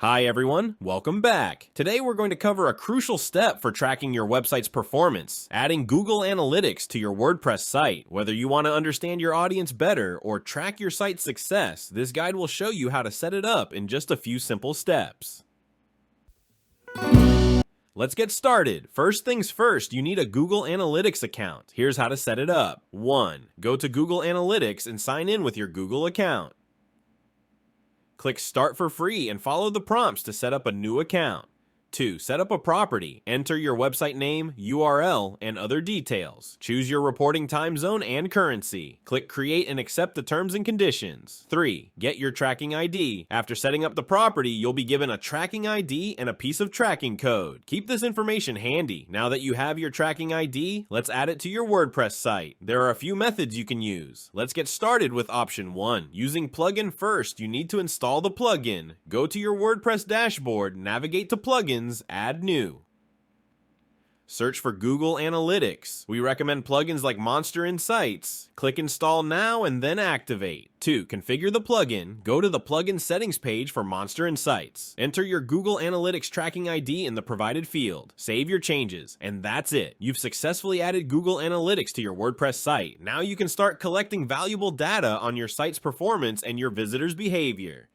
Hi everyone, welcome back. Today we're going to cover a crucial step for tracking your website's performance, adding Google Analytics to your WordPress site. Whether you want to understand your audience better or track your site's success, this guide will show you how to set it up in just a few simple steps. Let's get started. First things first, you need a Google Analytics account. Here's how to set it up. 1. Go to Google Analytics and sign in with your Google account. Click Start for free and follow the prompts to set up a new account. 2. Set up a property. Enter your website name, URL, and other details. Choose your reporting time zone and currency. Click Create and accept the terms and conditions. 3. Get your tracking ID. After setting up the property, you'll be given a tracking ID and a piece of tracking code. Keep this information handy. Now that you have your tracking ID, let's add it to your WordPress site. There are a few methods you can use. Let's get started with option 1. Using plugin first, you need to install the plugin. Go to your WordPress dashboard, navigate to plugins, add new. Search for Google Analytics. We recommend plugins like Monster Insights. Click Install Now and then Activate. 2. Configure the plugin. Go to the plugin settings page for Monster Insights. Enter your Google Analytics tracking ID in the provided field. Save your changes, and that's it. You've successfully added Google Analytics to your WordPress site. Now you can start collecting valuable data on your site's performance and your visitors' behavior.